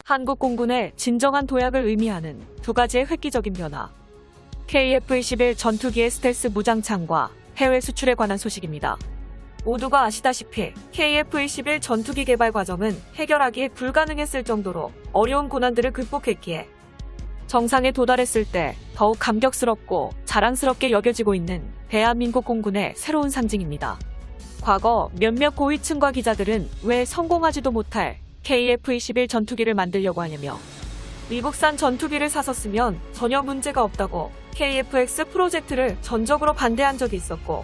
한국 공군의 진정한 도약을 의미하는 두 가지의 획기적인 변화. KF-21 전투기의 스텔스 무장창과 해외 수출에 관한 소식입니다. 모두가 아시다시피 KF-21 전투기 개발 과정은 해결하기 불가능했을 정도로 어려운 고난들을 극복했기에 정상에 도달했을 때 더욱 감격스럽고 자랑스럽게 여겨지고 있는 대한민국 공군의 새로운 상징입니다. 과거 몇몇 고위층과 기자들은 왜 성공하지도 못할 KF-21 전투기를 만들려고 하냐며 미국산 전투기를 사서 쓰면 전혀 문제가 없다고 KF-X 프로젝트를 전적으로 반대한 적이 있었고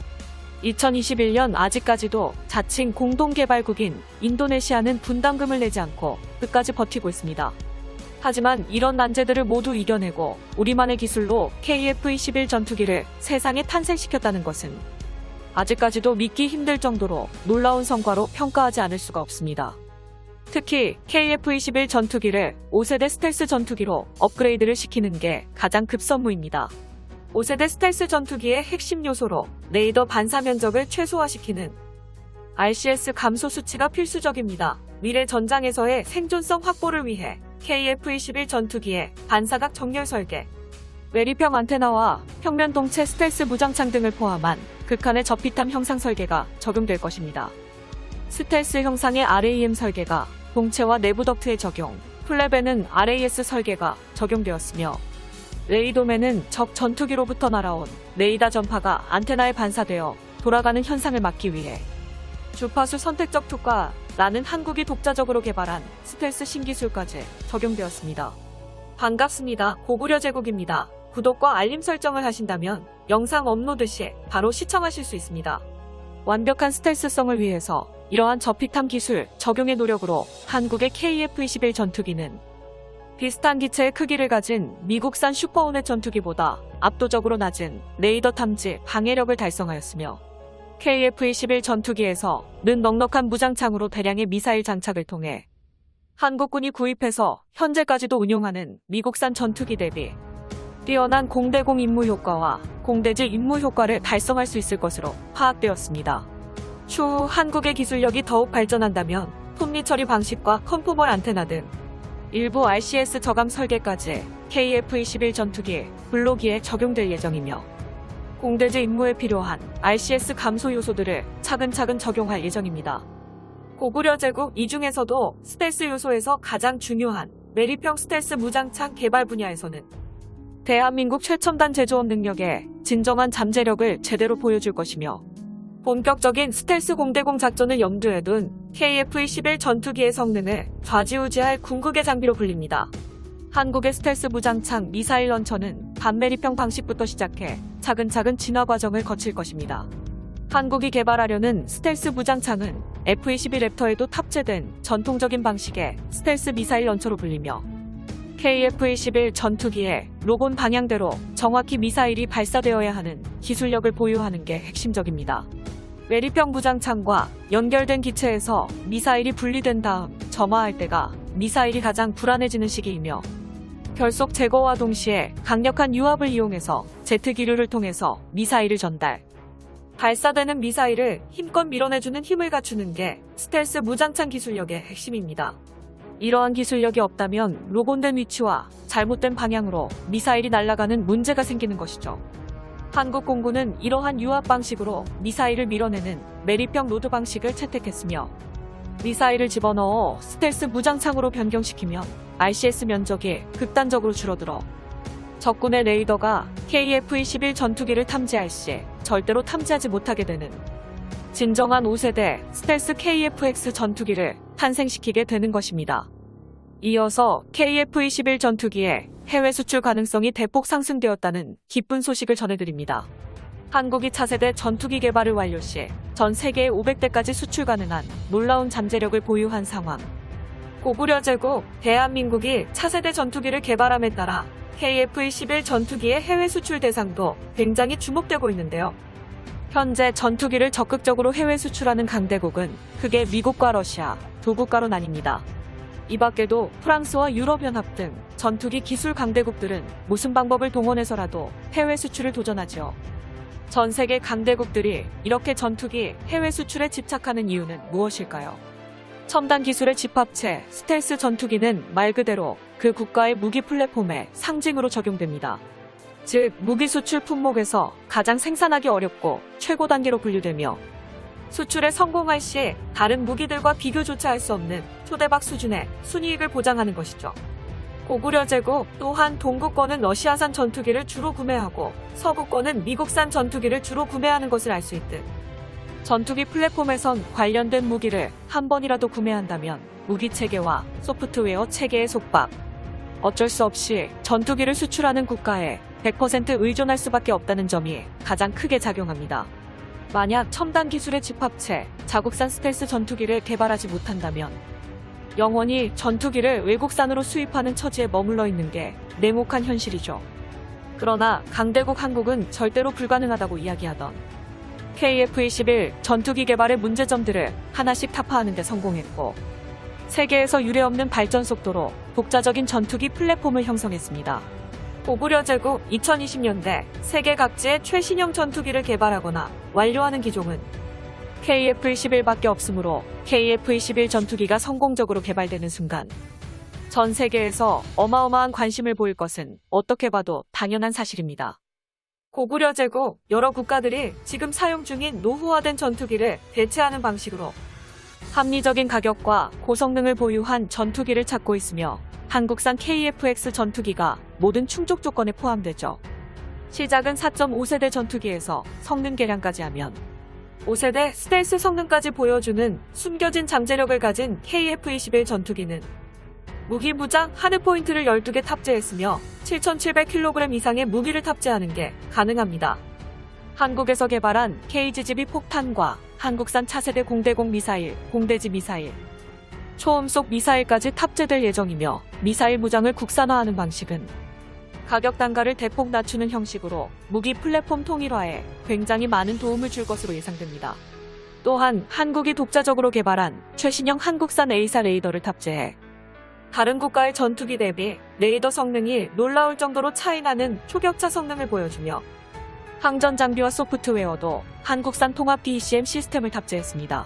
2021년 아직까지도 자칭 공동개발국인 인도네시아는 분담금을 내지 않고 끝까지 버티고 있습니다. 하지만 이런 난제들을 모두 이겨내고 우리만의 기술로 KF-21 전투기를 세상에 탄생시켰다는 것은 아직까지도 믿기 힘들 정도로 놀라운 성과로 평가하지 않을 수가 없습니다. 특히 KF-21 전투기를 5세대 스텔스 전투기로 업그레이드를 시키는 게 가장 급선무입니다. 5세대 스텔스 전투기의 핵심 요소로 레이더 반사 면적을 최소화시키는 RCS 감소 수치가 필수적입니다. 미래 전장에서의 생존성 확보를 위해 KF-21 전투기의 반사각 정렬 설계, 외리평 안테나와 평면 동체 스텔스 무장창 등을 포함한 극한의 저피탐 형상 설계가 적용될 것입니다. 스텔스 형상의 RAM 설계가 동체와 내부 덕트에 적용, 플랩에는 RAS 설계가 적용되었으며 레이돔에는 적 전투기로부터 날아온 레이더 전파가 안테나에 반사되어 돌아가는 현상을 막기 위해 주파수 선택적 투과라는 한국이 독자적으로 개발한 스텔스 신기술까지 적용되었습니다. 반갑습니다. 고구려 제국입니다. 구독과 알림 설정을 하신다면 영상 업로드 시 바로 시청하실 수 있습니다. 완벽한 스텔스성을 위해서 이러한 저피탐 기술 적용의 노력으로 한국의 KF-21 전투기는 비슷한 기체의 크기를 가진 미국산 슈퍼호넷 전투기보다 압도적으로 낮은 레이더 탐지 방해력을 달성하였으며 KF-21 전투기에서는 넉넉한 무장창으로 대량의 미사일 장착을 통해 한국군이 구입해서 현재까지도 운용하는 미국산 전투기 대비 뛰어난 공대공 임무 효과와 공대지 임무 효과를 달성할 수 있을 것으로 파악되었습니다. 추후 한국의 기술력이 더욱 발전한다면 톱니 처리 방식과 컨포멀 안테나 등 일부 RCS 저감 설계까지 KF-21 전투기 블로기에 적용될 예정이며 공대지 임무에 필요한 RCS 감소 요소들을 차근차근 적용할 예정입니다. 고구려 제국 이 중에서도 스텔스 요소에서 가장 중요한 메리평 스텔스 무장창 개발 분야에서는 대한민국 최첨단 제조업 능력에 진정한 잠재력을 제대로 보여줄 것이며 본격적인 스텔스 공대공 작전을 염두에 둔 KF-21 전투기의 성능을 좌지우지할 궁극의 장비로 불립니다. 한국의 스텔스 무장창 미사일 런처는 반메리평 방식부터 시작해 차근차근 진화 과정을 거칠 것입니다. 한국이 개발하려는 스텔스 무장창은 F-22 랩터에도 탑재된 전통적인 방식의 스텔스 미사일 런처로 불리며 KF-21 전투기의 로곤 방향대로 정확히 미사일이 발사되어야 하는 기술력을 보유하는 게 핵심적입니다. 외리평 무장창과 연결된 기체에서 미사일이 분리된 다음 점화할 때가 미사일이 가장 불안해지는 시기이며 결속 제거와 동시에 강력한 유압을 이용해서 제트 기류를 통해서 미사일을 전달. 발사되는 미사일을 힘껏 밀어내주는 힘을 갖추는 게 스텔스 무장창 기술력의 핵심입니다. 이러한 기술력이 없다면 로곤된 위치와 잘못된 방향으로 미사일이 날아가는 문제가 생기는 것이죠. 한국 공군은 이러한 유압 방식으로 미사일을 밀어내는 메리평 로드 방식을 채택했으며 미사일을 집어넣어 스텔스 무장창으로 변경시키면 RCS 면적이 극단적으로 줄어들어 적군의 레이더가 KF-21 전투기를 탐지할 시 절대로 탐지하지 못하게 되는 진정한 5세대 스텔스 KF-X 전투기를 탄생시키게 되는 것입니다. 이어서 KF-21 전투기의 해외 수출 가능성이 대폭 상승되었다는 기쁜 소식을 전해드립니다. 한국이 차세대 전투기 개발을 완료 시 전 세계에 500대까지 수출 가능한 놀라운 잠재력을 보유한 상황. 고구려 제국 대한민국이 차세대 전투기를 개발함에 따라 KF-21 전투기의 해외 수출 대상도 굉장히 주목되고 있는데요. 현재 전투기를 적극적으로 해외 수출하는 강대국은 크게 미국과 러시아 두 국가로 나뉩니다. 이 밖에도 프랑스와 유럽연합 등 전투기 기술 강대국들은 무슨 방법을 동원해서라도 해외 수출을 도전하죠. 전 세계 강대국들이 이렇게 전투기 해외 수출에 집착하는 이유는 무엇일까요? 첨단 기술의 집합체 스텔스 전투기는 말 그대로 그 국가의 무기 플랫폼의 상징으로 적용됩니다. 즉, 무기 수출 품목에서 가장 생산하기 어렵고 최고 단계로 분류되며 수출에 성공할 시 다른 무기들과 비교조차 할 수 없는 초대박 수준의 순이익을 보장하는 것이죠. 고구려 제국 또한 동구권은 러시아산 전투기를 주로 구매하고 서구권은 미국산 전투기를 주로 구매하는 것을 알 수 있듯 전투기 플랫폼에선 관련된 무기를 한 번이라도 구매한다면 무기 체계와 소프트웨어 체계의 속박, 어쩔 수 없이 전투기를 수출하는 국가에 100% 의존할 수밖에 없다는 점이 가장 크게 작용합니다. 만약 첨단 기술의 집합체, 자국산 스텔스 전투기를 개발하지 못한다면 영원히 전투기를 외국산으로 수입하는 처지에 머물러 있는 게 냉혹한 현실이죠. 그러나 강대국 한국은 절대로 불가능하다고 이야기하던 KF-21 전투기 개발의 문제점들을 하나씩 타파하는 데 성공했고 세계에서 유례없는 발전 속도로 독자적인 전투기 플랫폼을 형성했습니다. 고구려 제국 2020년대 세계 각지의 최신형 전투기를 개발하거나 완료하는 기종은 KF-21밖에 없으므로 KF-21 전투기가 성공적으로 개발되는 순간 전 세계에서 어마어마한 관심을 보일 것은 어떻게 봐도 당연한 사실입니다. 고구려 제국 여러 국가들이 지금 사용 중인 노후화된 전투기를 대체하는 방식으로 합리적인 가격과 고성능을 보유한 전투기를 찾고 있으며 한국산 KF-X 전투기가 모든 충족 조건에 포함되죠. 시작은 4.5세대 전투기에서 성능 개량까지 하면 5세대 스텔스 성능까지 보여주는 숨겨진 잠재력을 가진 KF-21 전투기는 무기 무장 하드포인트를 12개 탑재했으며 7,700kg 이상의 무기를 탑재하는 게 가능합니다. 한국에서 개발한 KGGB 폭탄과 한국산 차세대 공대공 미사일, 공대지 미사일, 초음속 미사일까지 탑재될 예정이며 미사일 무장을 국산화하는 방식은 가격 단가를 대폭 낮추는 형식으로 무기 플랫폼 통일화에 굉장히 많은 도움을 줄 것으로 예상됩니다. 또한 한국이 독자적으로 개발한 최신형 한국산 A사 레이더를 탑재해 다른 국가의 전투기 대비 레이더 성능이 놀라울 정도로 차이나는 초격차 성능을 보여주며 항전 장비와 소프트웨어도 한국산 통합 DCM 시스템을 탑재했습니다.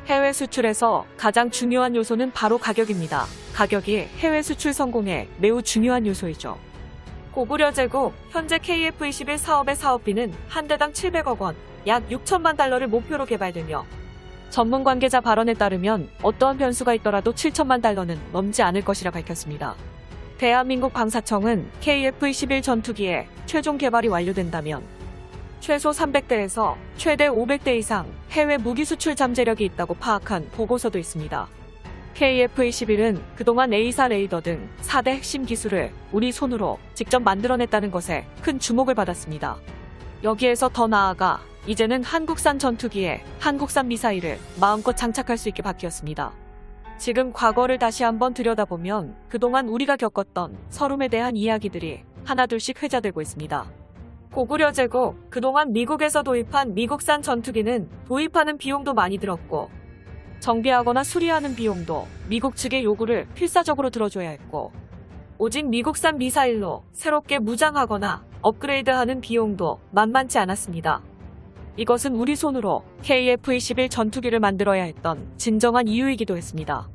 해외 수출에서 가장 중요한 요소는 바로 가격입니다. 가격이 해외 수출 성공에 매우 중요한 요소이죠. 고구려 제국 현재 KF-21 사업의 사업비는 한 대당 700억 원, 약 6천만 달러를 목표로 개발되며 전문 관계자 발언에 따르면 어떠한 변수가 있더라도 7천만 달러는 넘지 않을 것이라 밝혔습니다. 대한민국 방사청은 KF-21 전투기의 최종 개발이 완료된다면 최소 300대에서 최대 500대 이상 해외 무기 수출 잠재력이 있다고 파악한 보고서도 있습니다. KF-21은 그동안 A사 레이더 등 4대 핵심 기술을 우리 손으로 직접 만들어냈다는 것에 큰 주목을 받았습니다. 여기에서 더 나아가 이제는 한국산 전투기에 한국산 미사일을 마음껏 장착할 수 있게 바뀌었습니다. 지금 과거를 다시 한번 들여다보면 그동안 우리가 겪었던 서름에 대한 이야기들이 하나둘씩 회자되고 있습니다. 고구려 제국 그동안 미국에서 도입한 미국산 전투기는 도입하는 비용도 많이 들었고 정비하거나 수리하는 비용도 미국 측의 요구를 필사적으로 들어줘야 했고 오직 미국산 미사일로 새롭게 무장하거나 업그레이드하는 비용도 만만치 않았습니다. 이것은 우리 손으로 KF-21 전투기를 만들어야 했던 진정한 이유이기도 했습니다.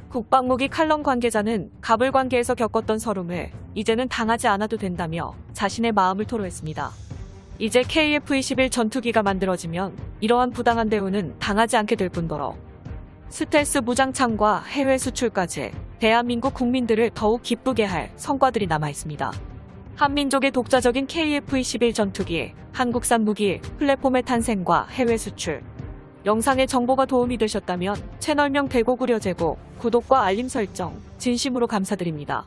국방무기 칼럼 관계자는 갑을 관계에서 겪었던 서름을 이제는 당하지 않아도 된다며 자신의 마음을 토로했습니다. 이제 KF-21 전투기가 만들어지면 이러한 부당한 대우는 당하지 않게 될 뿐더러 스텔스 무장창과 해외 수출까지 대한민국 국민들을 더욱 기쁘게 할 성과들이 남아있습니다. 한민족의 독자적인 KF-21 전투기, 한국산 무기, 플랫폼의 탄생과 해외 수출. 영상의 정보가 도움이 되셨다면 채널명 대고구려 제국, 구독과 알림 설정 진심으로 감사드립니다.